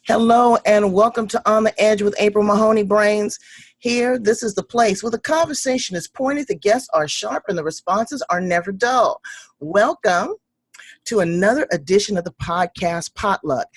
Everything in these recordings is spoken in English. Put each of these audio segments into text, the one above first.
Hello and welcome to On the Edge with April Mahoney Brains. Here, this is the place where the conversation is pointed, the guests are sharp, and the responses are never dull. Welcome to another edition of the podcast Potluck.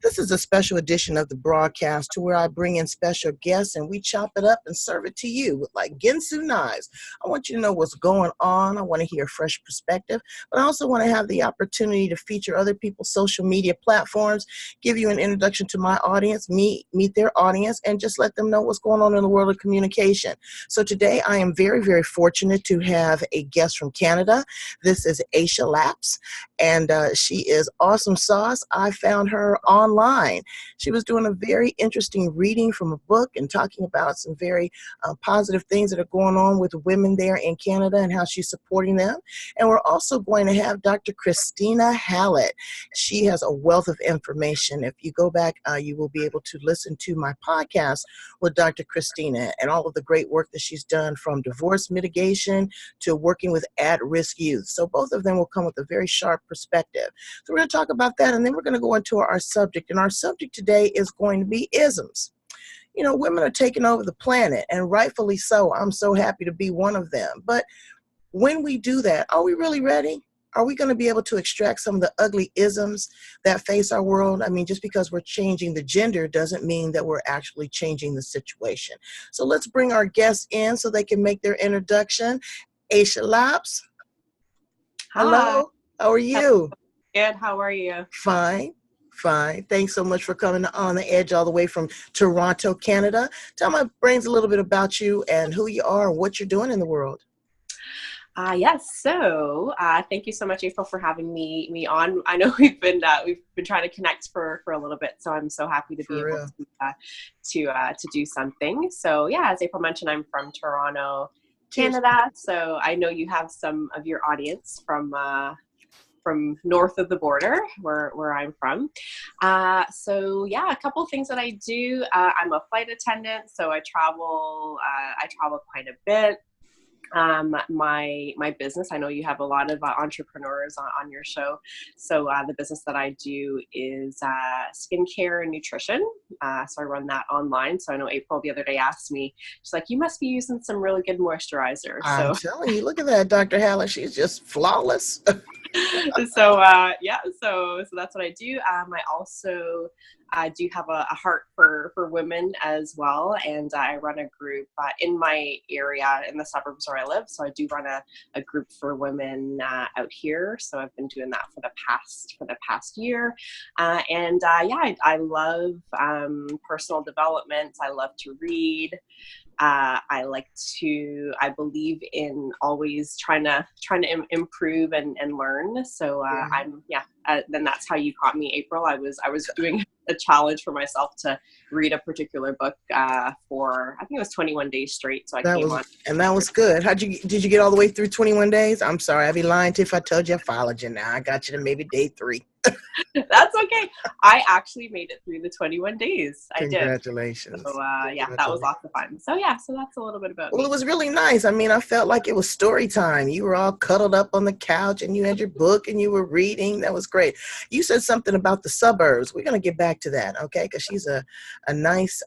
This is a special edition of the broadcast to where I bring in special guests and we chop it up and serve it to you with like Ginsu knives. I want you to know what's going on. I want to hear a fresh perspective, but I also want to have the opportunity to feature other people's social media platforms, give you an introduction to my audience, meet their audience, and just let them know what's going on in the world of communication. So today I am very, very fortunate to have a guest from Canada. This is Aisha Laps, and she is awesome sauce. I found her online. She was doing a very interesting reading from a book and talking about some very positive things that are going on with women there in Canada and how she's supporting them. And we're also going to have Dr. Christina Hallett. She has a wealth of information. If you go back, you will be able to listen to my podcast with Dr. Christina and all of the great work that she's done, from divorce mitigation to working with at-risk youth. So both of them will come with a very sharp perspective. So we're going to talk about that, and then we're going to go into our subject. And our subject today is going to be isms. You know, women are taking over the planet, and rightfully so. I'm so happy to be one of them. But when we do that, are we really ready? Are we going to be able to extract some of the ugly isms that face our world? I mean, just because we're changing the gender doesn't mean that we're actually changing the situation. So let's bring our guests in so they can make their introduction. Aisha Laps. Hi. Hello. How are you? Good. How are you? Fine. Fine. Thanks so much for coming on the edge all the way from Toronto, Canada. Tell my brains a little bit about you and who you are and what you're doing in the world. Yes. So, thank you so much, April, for having me on. I know we've been trying to connect for a little bit, so I'm so happy to be able to do something. So, yeah, as April mentioned, I'm from Toronto, Canada. So I know you have some of your audience from north of the border where I'm from. So yeah, a couple of things that I do. I'm a flight attendant, so I travel quite a bit. My business, I know you have a lot of entrepreneurs on your show. So the business that I do is skincare and nutrition. So I run that online. So I know April the other day asked me, she's like, you must be using some really good moisturizer. I'm telling you, look at that, Dr. Hallett. She's just flawless. So that's what I do. I also do have a heart for women as well, and I run a group in my area in the suburbs where I live. So I do run a group for women out here. So I've been doing that for the past year, I love personal development. I love to read. I believe in always trying to improve and learn. So then that's how you caught me, April. I was doing a challenge for myself to read a particular book for, I think it was 21 days straight. So that was good. Did you get all the way through 21 days? I'm sorry, I'd be lying to you if I told you I followed you. Now I got you to maybe day 3. That's okay. I actually made it through the 21 days. I did. Congratulations. So that was lots of fun. So that's a little bit about me. Well, it was really nice. I mean, I felt like it was story time. You were all cuddled up on the couch and you had your book and you were reading. That was great. You said something about the suburbs. We're going to get back to that, okay? Because she's a nice,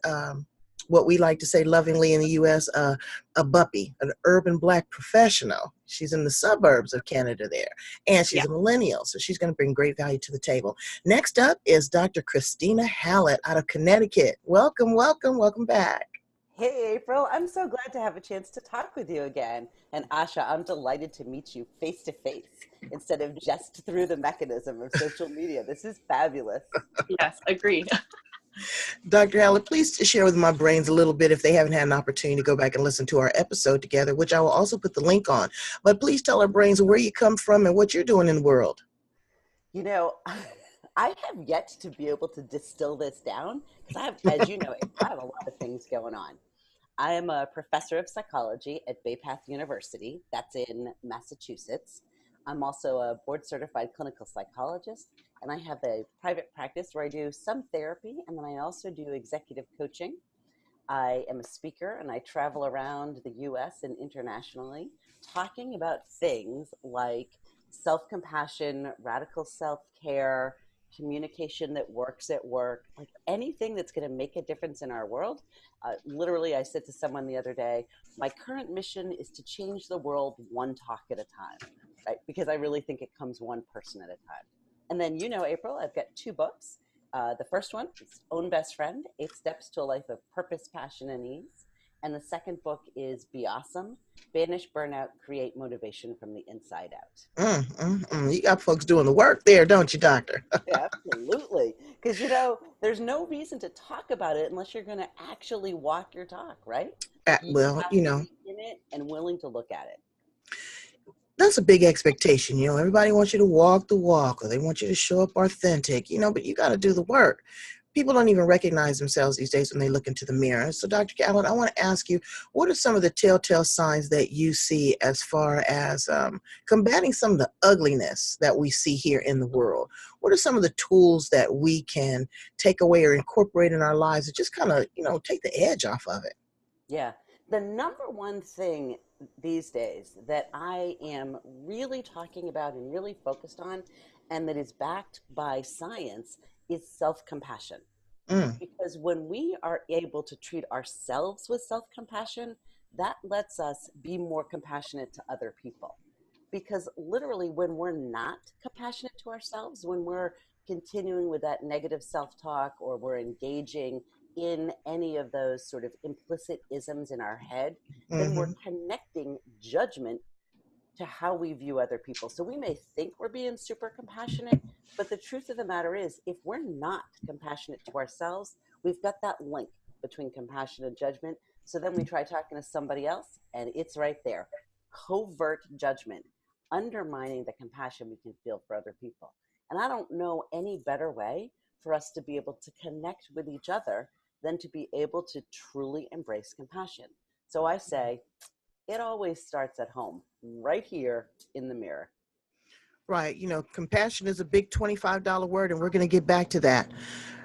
what we like to say lovingly in the U.S., a buppy, an urban Black professional. She's in the suburbs of Canada there, and she's a millennial, so she's going to bring great value to the table. Next up is Dr. Christina Hallett out of Connecticut. Welcome, welcome, welcome back. Hey, April. I'm so glad to have a chance to talk with you again. And Asha, I'm delighted to meet you face to face instead of just through the mechanism of social media. This is fabulous. Yes, agreed. Dr. Hallett, please share with my brains a little bit if they haven't had an opportunity to go back and listen to our episode together, which I will also put the link on. But please tell our brains where you come from and what you're doing in the world. You know, I have yet to be able to distill this down because I have, as you know, I have a lot of things going on. I am a professor of psychology at Bay Path University. That's in Massachusetts. I'm also a board-certified clinical psychologist, and I have a private practice where I do some therapy, and then I also do executive coaching. I am a speaker, and I travel around the U.S. and internationally talking about things like self-compassion, radical self-care, communication that works at work, like anything that's going to make a difference in our world. Literally, I said to someone the other day, my current mission is to change the world one talk at a time, right? Because I really think it comes one person at a time. And then, April, I've got 2 books. The first one is Own Best Friend, 8 Steps to a Life of Purpose, Passion, and Ease. And the second book is Be Awesome, Banish Burnout, Create Motivation from the Inside Out. You got folks doing the work there, don't you, Doctor? Yeah, absolutely. Because, there's no reason to talk about it unless you're going to actually walk your talk, right? Well, have to be in it and willing to look at it. That's a big expectation. Everybody wants you to walk the walk, or they want you to show up authentic, but you got to do the work. People don't even recognize themselves these days when they look into the mirror. So, Dr. Callan, I want to ask you, what are some of the telltale signs that you see as far as combating some of the ugliness that we see here in the world? What are some of the tools that we can take away or incorporate in our lives to just kind of, take the edge off of it? Yeah. The number one thing these days that I am really talking about and really focused on, and that is backed by science, is self-compassion. Because when we are able to treat ourselves with self-compassion, that lets us be more compassionate to other people. Because literally, when we're not compassionate to ourselves, when we're continuing with that negative self-talk, or we're engaging in any of those sort of implicit isms in our head, then we're connecting judgment to how we view other people. So we may think we're being super compassionate, but the truth of the matter is, if we're not compassionate to ourselves, we've got that link between compassion and judgment. So then we try talking to somebody else, and it's right there. Covert judgment, undermining the compassion we can feel for other people. And I don't know any better way for us to be able to connect with each other than to be able to truly embrace compassion. So I say, it always starts at home, right here in the mirror. Right. Compassion is a big $25 word, and we're going to get back to that.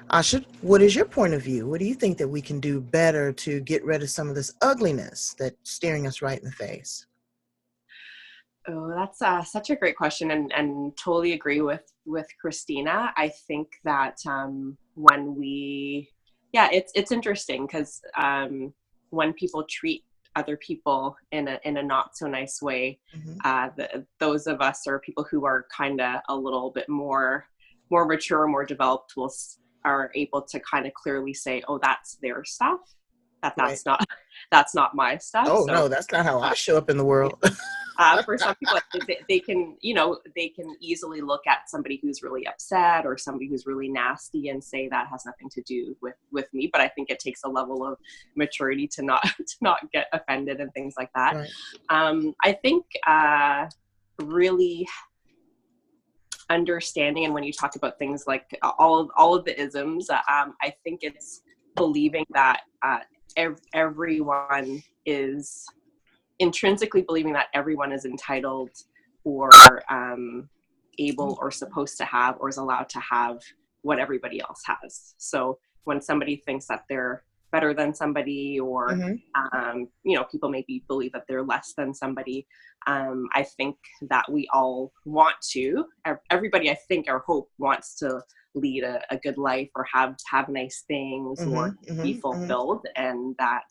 Asha, what is your point of view? What do you think that we can do better to get rid of some of this ugliness that's staring us right in the face? Oh, that's such a great question, and totally agree with Christina. I think that when it's interesting because when people treat other people in a not so nice way, those of us, or people who are kind of a little bit more mature, more developed, are able to kind of clearly say, oh, that's their stuff. That's not my stuff. Oh, so, no, that's not how I show up in the world. For some people, they can easily look at somebody who's really upset or somebody who's really nasty and say that has nothing to do with me. But I think it takes a level of maturity to not get offended and things like that. Right. I think really understanding, and when you talk about things like all of the isms, I think it's believing that everyone is intrinsically believing that everyone is entitled or able or supposed to have or is allowed to have what everybody else has. So when somebody thinks that they're better than somebody, or people maybe believe that they're less than somebody, I think that we all want to, everybody I think or hope wants to lead a good life or have nice things or be fulfilled, and that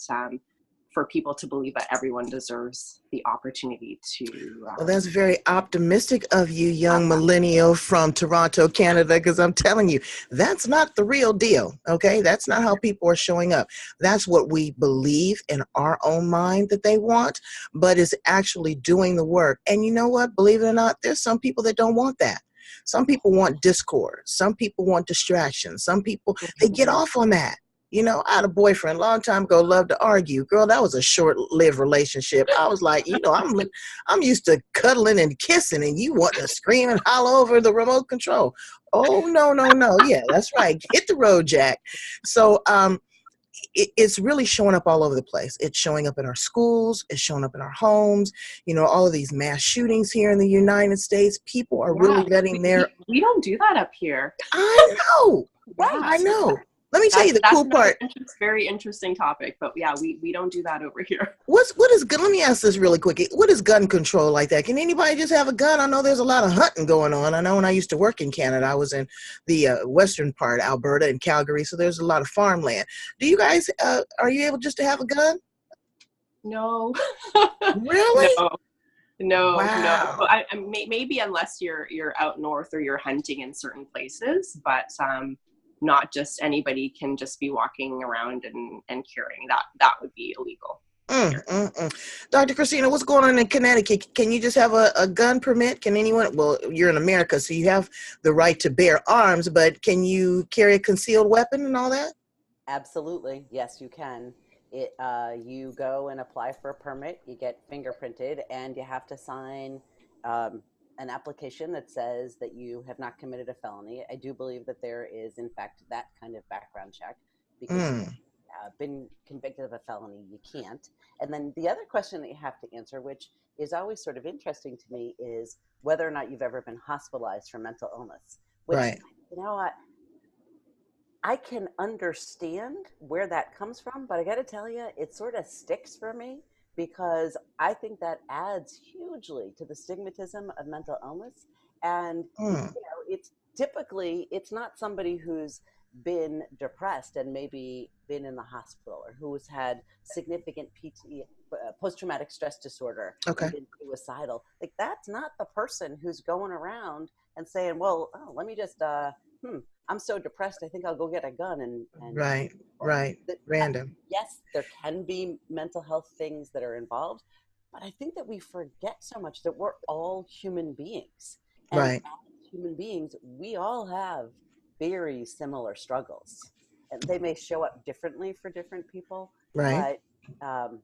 for people to believe that everyone deserves the opportunity to. Well, that's very optimistic of you, young millennial from Toronto, Canada, because I'm telling you, that's not the real deal, okay? That's not how people are showing up. That's what we believe in our own mind that they want, but is actually doing the work. And you know what? Believe it or not, there's some people that don't want that. Some people want discord. Some people want distraction. Some people, they get off on that. I had a boyfriend a long time ago, loved to argue. Girl, that was a short-lived relationship. I was like, I'm used to cuddling and kissing, and you want to scream and holler over the remote control. Oh, no. Yeah, that's right. Hit the road, Jack. So it's really showing up all over the place. It's showing up in our schools. It's showing up in our homes. All of these mass shootings here in the United States. People are really letting we don't do that up here. I know. Right. I know. Let me tell you the cool part. Very interesting topic, but yeah, we don't do that over here. What is gun? Let me ask this really quick. What is gun control like that? Can anybody just have a gun? I know there's a lot of hunting going on. I know when I used to work in Canada, I was in the western part, Alberta and Calgary, so there's a lot of farmland. Do you guys, are you able just to have a gun? No. Really? No. Wow. No. Maybe unless you're out north or you're hunting in certain places, but not just anybody can just be walking around and carrying that. That would be illegal. Dr. Christina, what's going on in Connecticut? Can you just have a gun permit? Can anyone? Well, you're in America, so you have the right to bear arms, but can you carry a concealed weapon and all that? Absolutely. Yes, you can. You go and apply for a permit, you get fingerprinted, and you have to sign an application that says that you have not committed a felony. I do believe that there is, in fact, that kind of background check, because if you've been convicted of a felony, you can't. And then the other question that you have to answer, which is always sort of interesting to me, is whether or not you've ever been hospitalized for mental illness. Which, right. You know, I can understand where that comes from, but I got to tell you, it sort of sticks for me, because I think that adds hugely to the stigmatism of mental illness. And you know, it's typically, it's not somebody who's been depressed and maybe been in the hospital, or who's had significant post-traumatic stress disorder, okay, and been suicidal. Like, that's not the person who's going around and saying, well, let me just I'm so depressed, I think I'll go get a gun and right. Random. Yes, there can be mental health things that are involved, but I think that we forget so much that we're all human beings. And right. as human beings, we all have very similar struggles. And they may show up differently for different people, right. But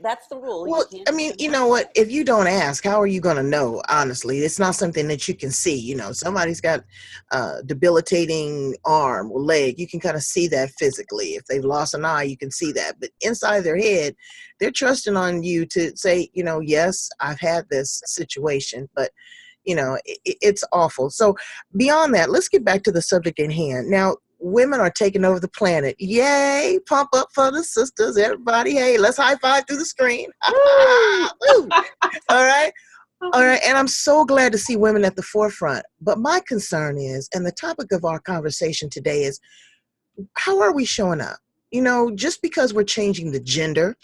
that's the rule. Well, I mean, you know what? If you don't ask, how are you going to know? Honestly, it's not something that you can see. You know, somebody's got a debilitating arm or leg. You can kind of see that physically. If they've lost an eye, you can see that. But inside their head, they're trusting on you to say, you know, yes, I've had this situation, but you know, it's awful. So beyond that, let's get back to the subject at hand. Now, women are taking over the planet. Yay! Pump up for the sisters, everybody. Hey, let's high five through the screen. Woo! All right. And I'm so glad to see women at the forefront. But my concern is, and the topic of our conversation today is, how are we showing up? You know, just because we're changing the gender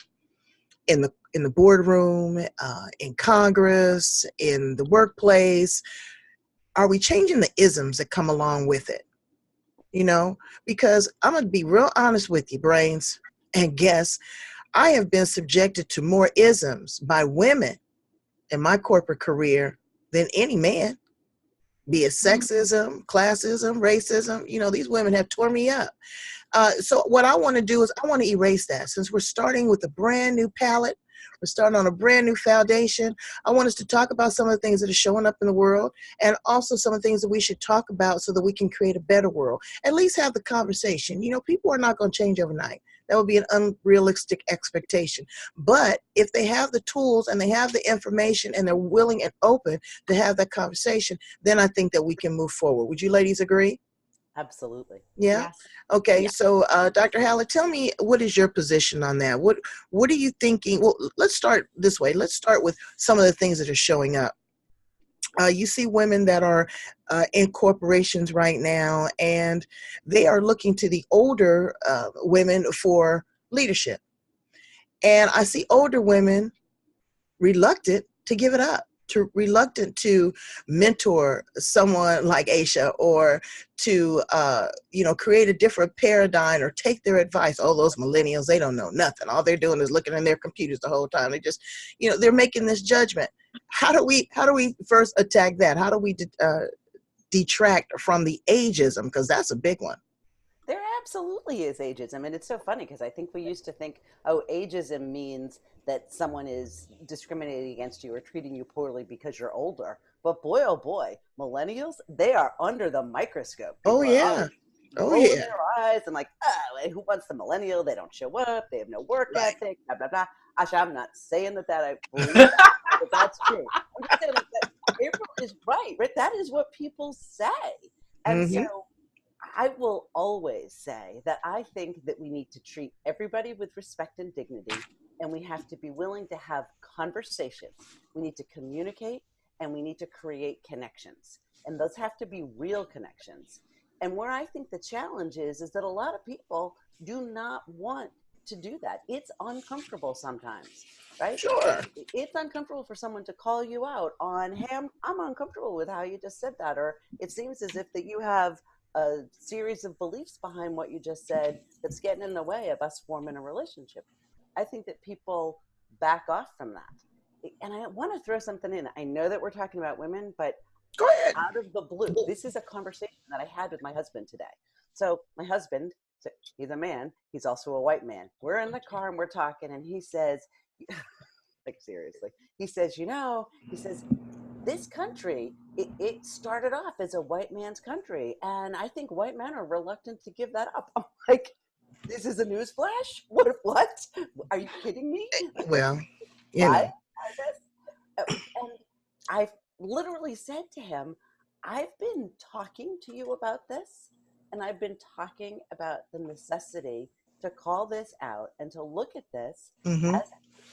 in the boardroom, in Congress, in the workplace, are we changing the isms that come along with it? You know, because I'm going to be real honest with you, brains and guests. I have been subjected to more isms by women in my corporate career than any man, be it sexism, classism, racism. You know, these women have tore me up. So what I want to do is I want to erase that. Since we're starting with a brand new palette, we're starting on a brand new foundation, I want us to talk about some of the things that are showing up in the world, and also some of the things that we should talk about so that we can create a better world. At least have the conversation. You know, people are not going to change overnight. That would be an unrealistic expectation. But if they have the tools and they have the information and they're willing and open to have that conversation, then I think that we can move forward. Would you ladies agree? Absolutely. Yeah. Yes. Okay. Yeah. So, Dr. Hallett, tell me, what is your position on that? What are you thinking? Well, let's start this way. Let's start with some of the things that are showing up. You see women that are in corporations right now, and they are looking to the older women for leadership. And I see older women reluctant to give it up, reluctant to mentor someone like Aisha, or to create a different paradigm or take their advice. Oh, those millennials, they don't know nothing. All they're doing is looking in their computers the whole time. They just, they're making this judgment. How do we first attack that? How do we detract from the ageism? Because that's a big one. There absolutely is ageism. And it's so funny because I think we used to think, oh, ageism means that someone is discriminating against you or treating you poorly because you're older. But boy, oh boy, millennials, they are under the microscope. People yeah. Rolling their eyes and like, oh, who wants the millennial? They don't show up. They have no work ethic, blah, blah, blah. Actually, I'm not saying that I believe that, but that's true. I'm just saying that April is right? That is what people say. And so I will always say that I think that we need to treat everybody with respect and dignity, and we have to be willing to have conversations. We need to communicate, and we need to create connections. And those have to be real connections. And where I think the challenge is that a lot of people do not want to do that. It's uncomfortable sometimes, right? Sure. It's uncomfortable for someone to call you out on, hey, I'm uncomfortable with how you just said that, or it seems as if that you have a series of beliefs behind what you just said that's getting in the way of us forming a relationship. I think that people back off from that. And I want to throw something in. I know that we're talking about women, but Go ahead. out of the blue, this is a conversation that I had with my husband today. So my husband, he's a man, he's also a white man. We're in the car and we're talking, and he says, like seriously, he says, he says, this country, it started off as a white man's country, and I think white men are reluctant to give that up. I'm like, this is a news flash? What? Are you kidding me? Well, you know. And I literally said to him, I've been talking to you about this, and I've been talking about the necessity to call this out and to look at this as an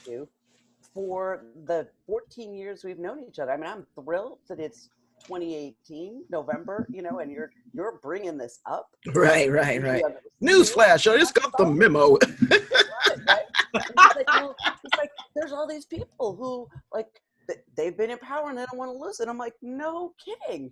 issue for the 14 years we've known each other. I mean, I'm thrilled that it's 2018 November, and you're bringing this up. Right. Newsflash! I just got the memo. right. It's like there's all these people who they've been in power and they don't want to lose it. I'm like, no kidding.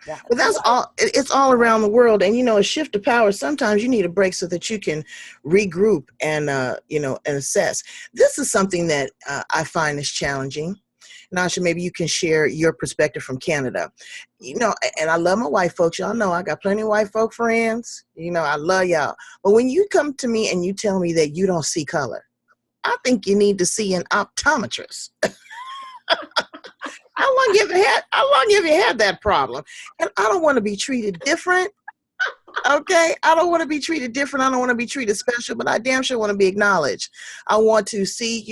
Well, that's all. It's all around the world, and a shift of power. Sometimes you need a break so that you can regroup and and assess. This is something that I find is challenging. Nasha, maybe you can share your perspective from Canada. And I love my white folks. Y'all know I got plenty of white folk friends. I love y'all. But when you come to me and you tell me that you don't see color, I think you need to see an optometrist. How long have you had that problem? And I don't want to be treated different. Okay, I don't want to be treated different. I don't want to be treated special, but I damn sure want to be acknowledged. I want to see,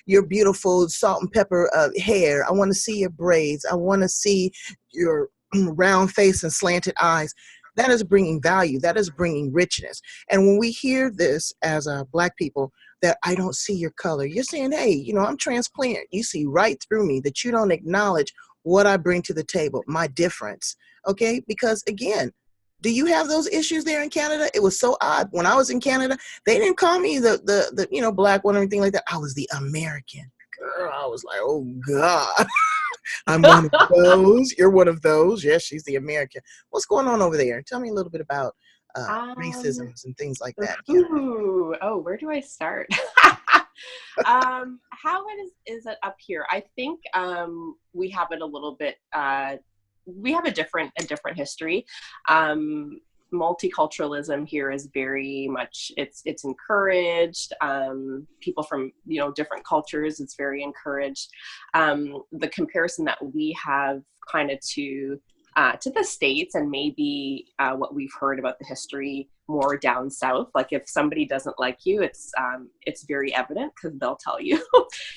your beautiful salt and pepper hair. I want to see your braids. I want to see your round face and slanted eyes. That is bringing value. That is bringing richness. And when we hear this as Black people, that I don't see your color, you're saying, hey, I'm transparent. You see right through me, that you don't acknowledge what I bring to the table, my difference. Okay, because again, do you have those issues there in Canada? It was so odd. When I was in Canada, they didn't call me the Black one or anything like that. I was the American girl. I was like, oh God, I'm one of those. You're one of those. Yes, she's the American. What's going on over there? Tell me a little bit about racisms and things like that. Where do I start? How is it up here? I think we have it a little bit. We have a different history. Multiculturalism here is very much it's encouraged. People from different cultures, it's very encouraged. The comparison that we have kind of to the States, and maybe what we've heard about the history more down south, like if somebody doesn't like you, it's very evident because they'll tell you.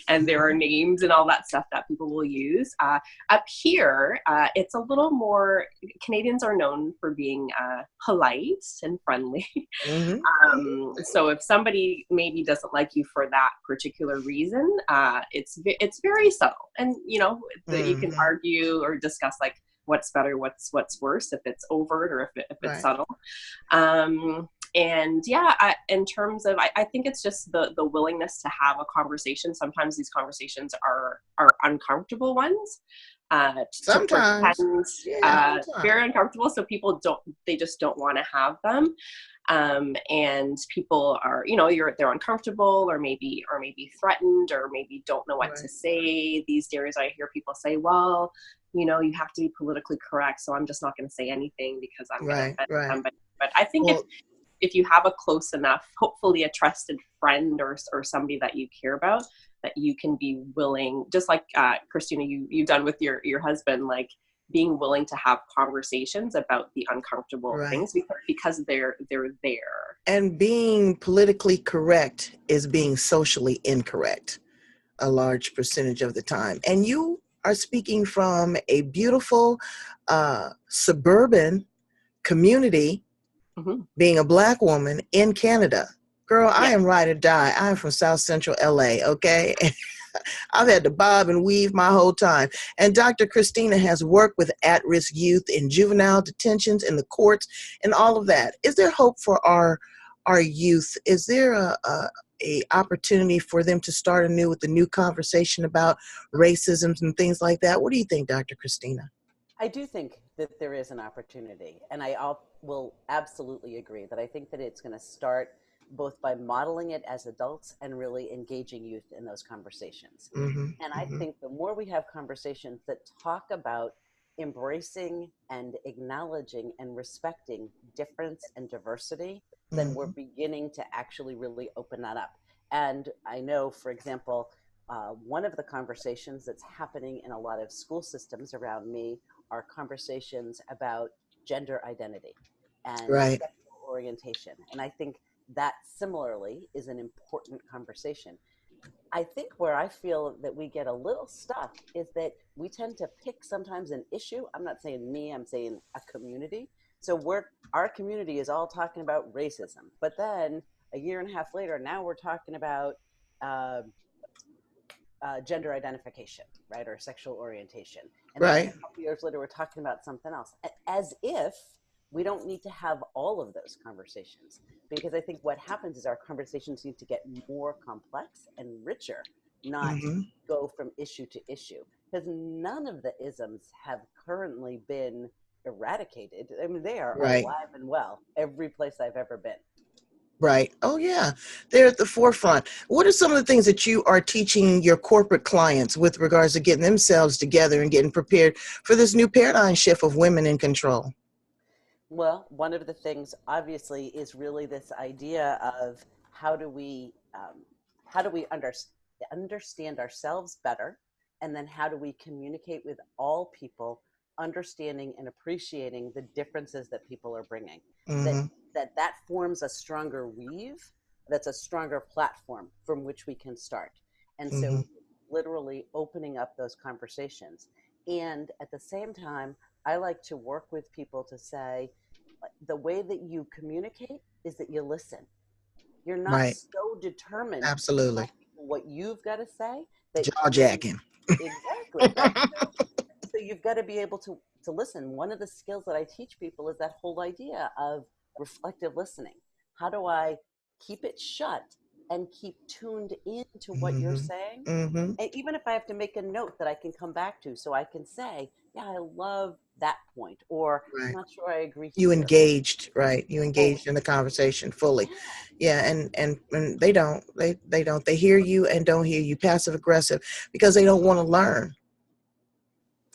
And there are names and all that stuff that people will use. Up here, it's a little more, Canadians are known for being polite and friendly. So if somebody maybe doesn't like you for that particular reason, it's very subtle. And you can argue or discuss like what's better, what's worse, if it's overt or if it's subtle. And yeah, in terms of, I think it's just the willingness to have a conversation. Sometimes these conversations are uncomfortable ones. Sometimes, very uncomfortable. So people just don't want to have them. And people are, they're uncomfortable or maybe threatened or maybe don't know what to say. These days I hear people say, well, you have to be politically correct, so I'm just not going to say anything because I'm going to offend somebody. But I think if you have a close enough, hopefully a trusted friend or somebody that you care about, that you can be willing, just like Christina, you've done with your husband, like being willing to have conversations about the uncomfortable things because they're there. And being politically correct is being socially incorrect a large percentage of the time. And you are speaking from a beautiful suburban community, being a Black woman in Canada. Girl, I am ride or die. I am from South Central LA, okay? I've had to bob and weave my whole time. And Dr. Christina has worked with at-risk youth in juvenile detentions, in the courts, and all of that. Is there hope for our youth? Is there a opportunity for them to start anew with the new conversation about racism and things like that? What do you think, Dr. Christina? I do think that there is an opportunity, and will absolutely agree that I think that it's going to start both by modeling it as adults and really engaging youth in those conversations. And I think the more we have conversations that talk about embracing and acknowledging and respecting difference and diversity, then we're beginning to actually really open that up. And I know, for example, one of the conversations that's happening in a lot of school systems around me are conversations about gender identity and sexual orientation. And I think that similarly is an important conversation. I think where I feel that we get a little stuck is that we tend to pick sometimes an issue. I'm not saying me, I'm saying a community. So our community is all talking about racism, but then a year and a half later, now we're talking about gender identification, right, or sexual orientation. And then a couple years later, we're talking about something else, as if we don't need to have all of those conversations. Because I think what happens is our conversations need to get more complex and richer, not go from issue to issue. Because none of the isms have currently been eradicated. I mean, they are alive and well every place I've ever been. Right. Oh, yeah. They're at the forefront. What are some of the things that you are teaching your corporate clients with regards to getting themselves together and getting prepared for this new paradigm shift of women in control? Well, one of the things, obviously, is really this idea of how do we understand ourselves better, and then how do we communicate with all people, understanding and appreciating the differences that people are bringing. That forms a stronger weave, that's a stronger platform from which we can start. And so literally opening up those conversations. And at the same time, I like to work with people to say, the way that you communicate is that you listen. You're not so determined Absolutely. what you've got to say that jaw jacking. Exactly. Right? So you've got to be able to listen. One of the skills that I teach people is that whole idea of reflective listening. How do I keep it shut and keep tuned into what you're saying? And even if I have to make a note that I can come back to, so I can say, yeah, I love that point, or I'm not sure I agree. You engaged, right? You engaged in the conversation fully. Yeah, and they don't. They don't. They hear you and don't hear you, passive aggressive, because they don't want to learn.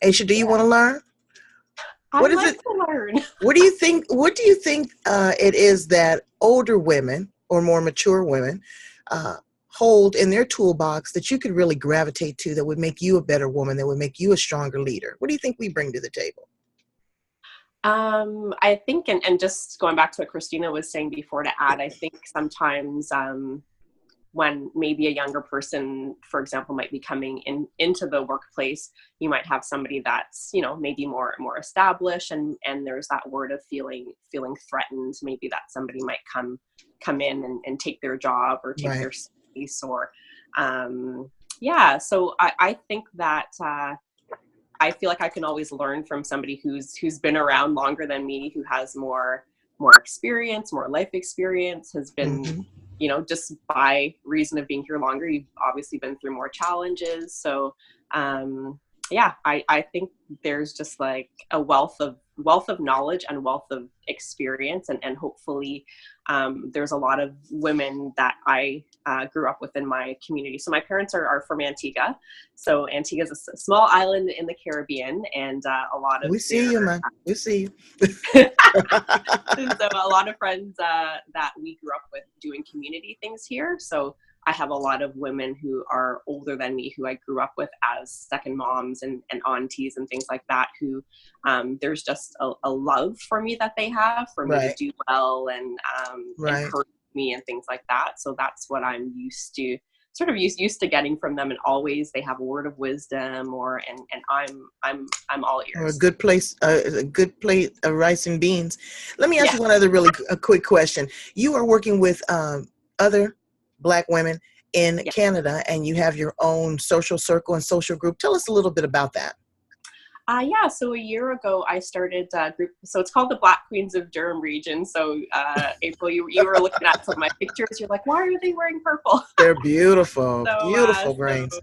Aisha, do you want to learn? What is it? To learn. What do you think? What do you think it is that older women or more mature women hold in their toolbox that you could really gravitate to, that would make you a better woman, that would make you a stronger leader? What do you think we bring to the table? I think, and just going back to what Christina was saying before to add, I think sometimes when maybe a younger person, for example, might be coming into the workplace, you might have somebody that's, maybe more established, and there's that word of feeling threatened. Maybe that somebody might come in and take their job or take their space, or so I think that I feel like I can always learn from somebody who's been around longer than me, who has more experience, more life experience, has been just by reason of being here longer, you've obviously been through more challenges. So I think there's just like a wealth of knowledge and wealth of experience, and hopefully there's a lot of women that I grew up with in my community. So my parents are from Antigua. So Antigua is a small island in the Caribbean, and a lot of we see you, man. We see you. So a lot of friends that we grew up with doing community things here. So I have a lot of women who are older than me, who I grew up with as second moms and aunties and things like that, who there's just a love for me that they have for me to do well and encourage me and things like that. So that's what I'm used to sort of used to getting from them, and always they have a word of wisdom, and I'm all ears. Or a good plate of rice and beans. Let me ask Yeah. you one other a quick question. You are working with other Black women in Yeah. Canada, and you have your own social circle and social group. Tell us a little bit about that. Yeah, so a year ago I started a group, so it's called the Black Queens of Durham Region. So April, you were looking at some of my pictures, you're like, why are they wearing purple? They're beautiful, So, beautiful brains.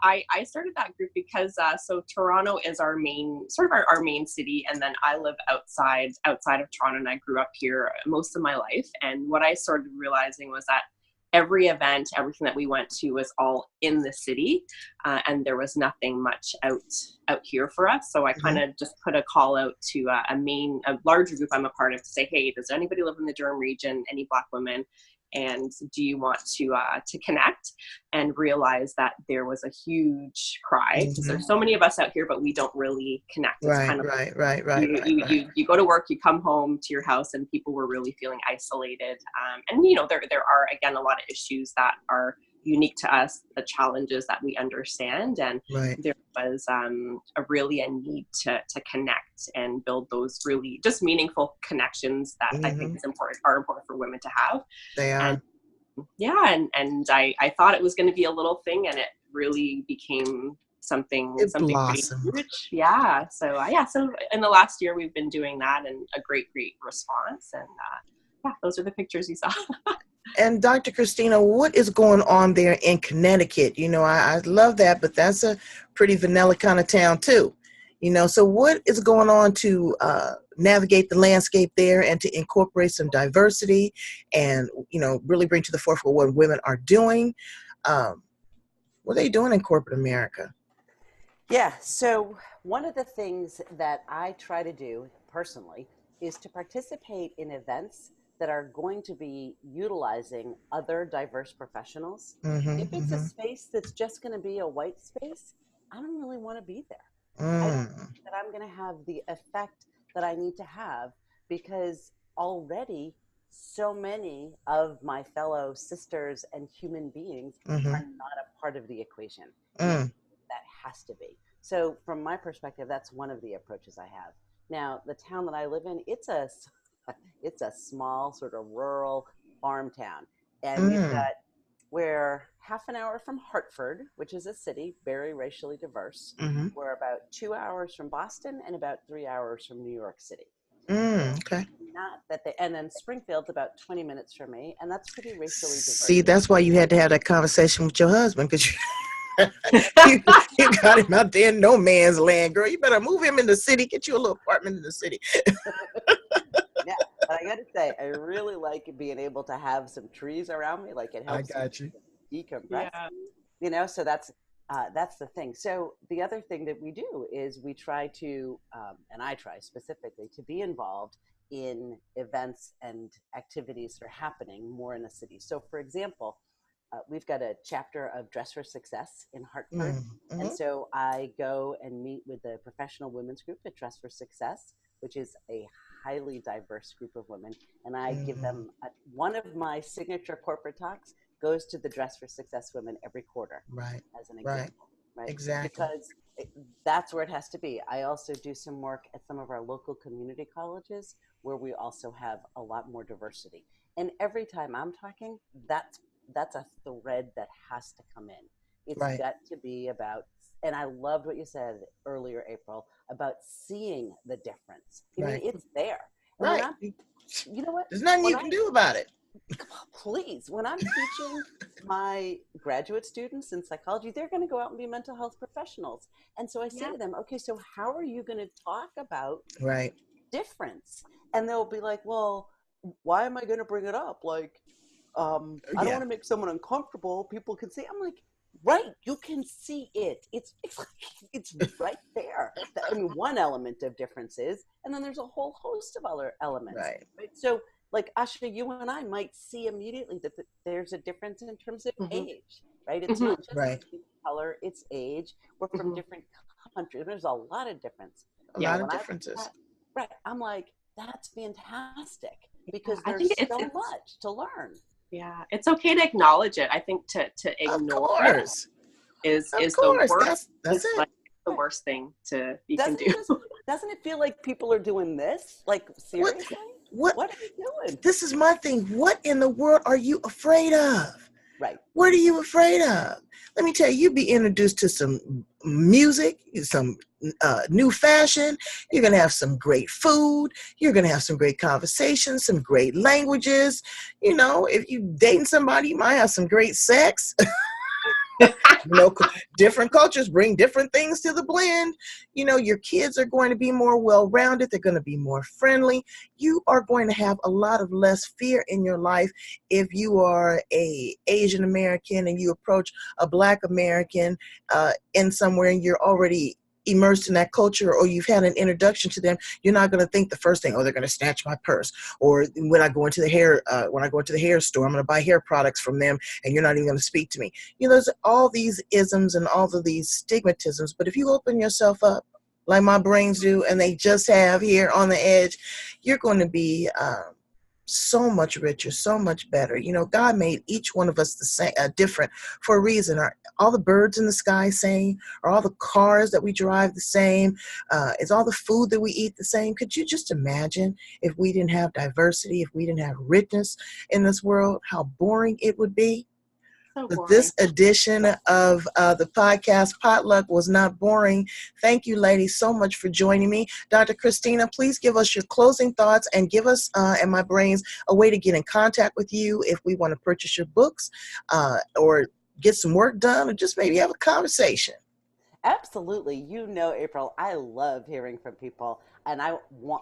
I started that group because so Toronto is our main, sort of our main city, and then I live outside of Toronto, and I grew up here most of my life. And what I started realizing was that every event, everything that we went to was all in the city, and there was nothing much out here for us. So I kind of just put a call out to a larger group I'm a part of to say, hey, does anybody live in the Durham region? Any Black women? And do you want to connect? And realize that there was a huge cry, because there's so many of us out here, but we don't really connect. It's Right, kind of right. You go to work, you come home to your house, and people were really feeling isolated. And you know, there are again a lot of issues that are unique to us, the challenges that we understand, and there was a need to connect and build those really just meaningful connections that I think are important for women to have. They are. And and I thought it was going to be a little thing, and it really became something pretty huge. Yeah. So so in the last year we've been doing that, and a great response. And those are the pictures you saw. And Dr. Christina, what is going on there in Connecticut? You know, I love that, but that's a pretty vanilla kind of town too. You know, so what is going on to navigate the landscape there and to incorporate some diversity and, you know, really bring to the forefront what women are doing? What are they doing in corporate America? Yeah, so one of the things that I try to do personally is to participate in events that are going to be utilizing other diverse professionals. If it's a space that's just going to be a white space, I don't really want to be there. I don't think that I'm going to have the effect that I need to have, because already so many of my fellow sisters and human beings are not a part of the equation. That has to be. So from my perspective, that's one of the approaches I have. Now, the town that I live in, it's a small sort of rural farm town. And we're half an hour from Hartford, which is a city, very racially diverse. We're about 2 hours from Boston and about 3 hours from New York City. Okay. Not that and then Springfield's about 20 minutes from me, and that's pretty racially diverse. See, that's why you had to have that conversation with your husband, because you got him out there in no man's land, girl. You better move him in the city, get you a little apartment in the city. Yeah, but I got to say, I really like being able to have some trees around me. Like, it helps me decompress. Yeah. You know, so that's the thing. So the other thing that we do is we try to, and I try specifically to be involved in events and activities that are happening more in the city. So, for example, we've got a chapter of Dress for Success in Hartford. And so I go and meet with the professional women's group at Dress for Success, which is a highly diverse group of women. And I give them one of my signature corporate talks goes to the Dress for Success women every quarter. Right. As an example. Right. Exactly. Because that's where it has to be. I also do some work at some of our local community colleges where we also have a lot more diversity. And every time I'm talking, that's a thread that has to come in. It's got to be about, and I loved what you said earlier, April, about seeing the difference. I mean, it's there. And you know what? There's nothing you can do about it. Please, when I'm teaching my graduate students in psychology, they're going to go out and be mental health professionals. And so I say to them, okay, so how are you going to talk about difference? And they'll be like, well, why am I going to bring it up? Like, I don't want to make someone uncomfortable. People can see. I'm like, right, you can see it. It's right there. I mean, one element of difference is, and then there's a whole host of other elements. Right? So, like, Asha, you and I might see immediately that there's a difference in terms of age, right? It's not just color, it's age. We're from different countries. There's a lot of difference. A lot of differences. I'm like, that's fantastic, because there's so much to learn. Yeah, it's okay to acknowledge it. I think to ignore it is of the course, worst. that's It's it. like the worst thing you can Doesn't do. it just, doesn't it feel like people are doing this? Like, What seriously? what What are you doing? this is my thing. What in the world are you afraid of? Right. What are you afraid of? Let me tell you, you'll be introduced to some music, some new fashion. You're going to have some great food. You're going to have some great conversations, some great languages. You know, if you dating somebody, you might have some great sex. You know, different cultures bring different things to the blend. You know, your kids are going to be more well-rounded. They're going to be more friendly. You are going to have a lot of less fear in your life if you are a Asian American and you approach a Black American in somewhere and you're already immersed in that culture, or you've had an introduction to them. You're not going to think the first thing, oh, they're going to snatch my purse. Or when I go into the hair store, I'm going to buy hair products from them, and you're not even going to speak to me. You know, there's all these isms and all of these stigmatisms. But if you open yourself up, like my brains do, and they just have here on the edge, you're going to be so much richer, so much better. You know, God made each one of us the same, different for a reason. Are all the birds in the sky same? Are all the cars that we drive the same? Is all the food that we eat the same? Could you just imagine if we didn't have diversity, if we didn't have richness in this world, how boring it would be? So But boring. this edition of the podcast Potluck was not boring. Thank you, ladies, so much for joining me. Dr. Christina, please give us your closing thoughts and give us and my brains a way to get in contact with you if we want to purchase your books or get some work done or just maybe have a conversation. Absolutely. You know, April, I love hearing from people, and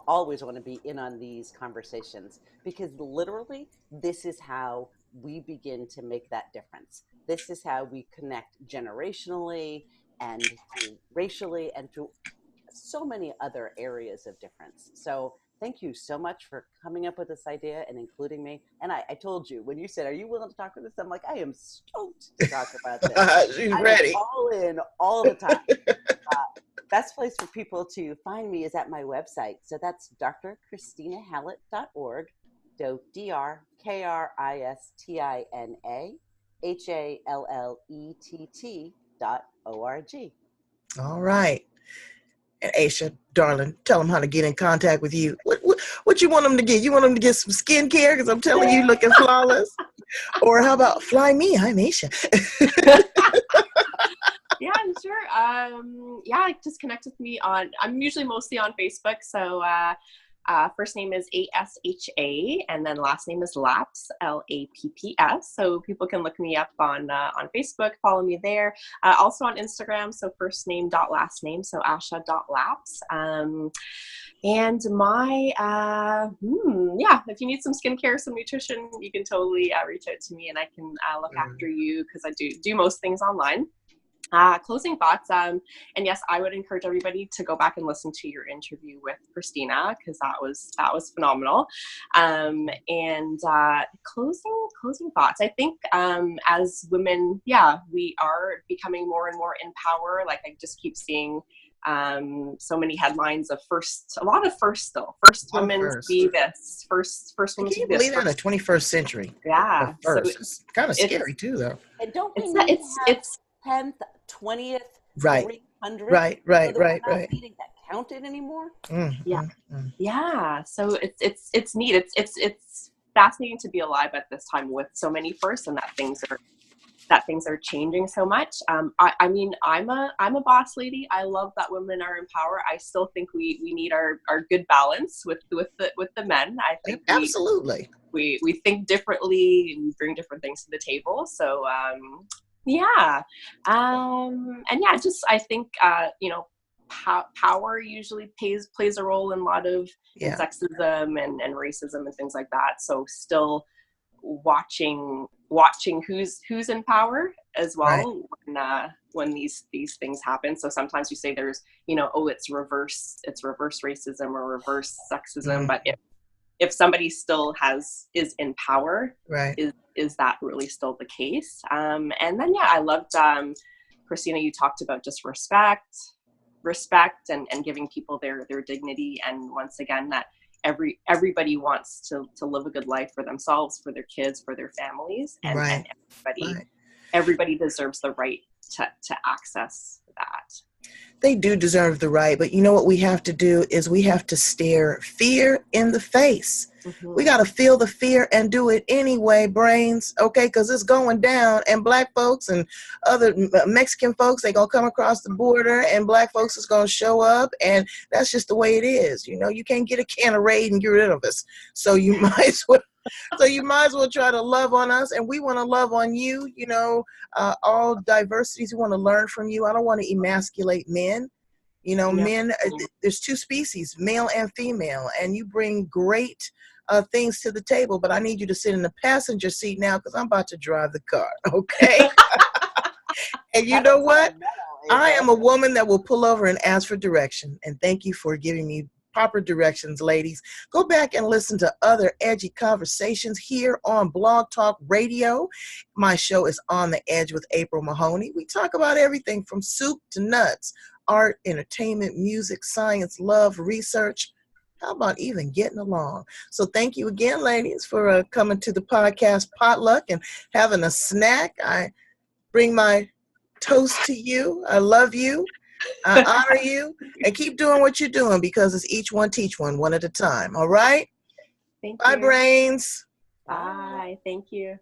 always want to be in on these conversations because literally this is how we begin to make that difference. This is how we connect generationally and through racially and through so many other areas of difference. So thank you so much for coming up with this idea and including me. And I told you, when you said, are you willing to talk with us? I'm like, I am stoked to talk about this. She's I am ready. all in all the time. Best place for people to find me is at my website. So that's drchristinahallett.org, DrChristinahallett.org. All right. And Aisha, darling, tell them how to get in contact with you. What you want them to get? You want them to get some skincare? Because I'm telling you, looking flawless. Or how about fly me? I'm Aisha. Yeah, sure. Yeah, just connect with me I'm usually mostly on Facebook. So first name is ASHA, and then last name is Lapps, LAPPS. So people can look me up on Facebook, follow me there. Also on Instagram, so first name dot last name, so asha.lapps. And my, yeah, if you need some skincare, some nutrition, you can totally reach out to me, and I can look after you because I do most things online. Closing thoughts. And yes, I would encourage everybody to go back and listen to your interview with Christina because that was phenomenal. And closing thoughts. I think as women, yeah, we are becoming more and more in power. Like I just keep seeing so many headlines of a lot of first women to be this, first women to be this. Can you believe that in the 21st century? Yeah. First. So it's kind of scary too, though. And don't we need to have 10th, 20th, right, 300th? right. We're not needing that counted anymore. Yeah. So it's neat. It's fascinating to be alive at this time with so many firsts, and that things are changing so much. I mean, I'm a boss lady. I love that women are in power. I still think we need our good balance with the men. I think absolutely we think differently and we bring different things to the table. So yeah. And yeah, just I think you know, power usually plays a role in a lot of in sexism and racism and things like that. So still watching who's in power as well, right, when these things happen. So sometimes you say there's, you know, oh, it's reverse racism or reverse sexism, but if somebody still is in power, right, is that really still the case? And then yeah, I loved Christina, you talked about just respect and giving people their dignity, and once again that everybody wants to live a good life for themselves, for their kids, for their families, and, Right. and Right. everybody deserves the right to access that. They do deserve the right, but you know what we have to do is we have to stare fear in the face. Mm-hmm. We got to feel the fear and do it anyway, brains, okay? Because it's going down, and black folks and other Mexican folks, they going to come across the border, and black folks is going to show up, and that's just the way it is. You know, you can't get a can of Raid and get rid of us. So you might as well. So you might as well try to love on us, and we want to love on you. You know, all diversities, we want to learn from you. I don't want to emasculate men. You know, men, there's two species, male and female, and you bring great things to the table, but I need you to sit in the passenger seat now because I'm about to drive the car, okay? And you know what? I am a woman that will pull over and ask for direction, and thank you for giving me proper directions, ladies. Go back and listen to other edgy conversations here on Blog Talk Radio. My show is On the Edge with April Mahoney. We talk about everything from soup to nuts, art, entertainment, music, science, love, research. How about even getting along? So thank you again, ladies, for coming to the podcast Potluck and having a snack. I bring my toast to you. I love you. I honor you, and keep doing what you're doing because it's each one teach one at a time. All right? Thank Bye, you. brains. Bye. Thank you.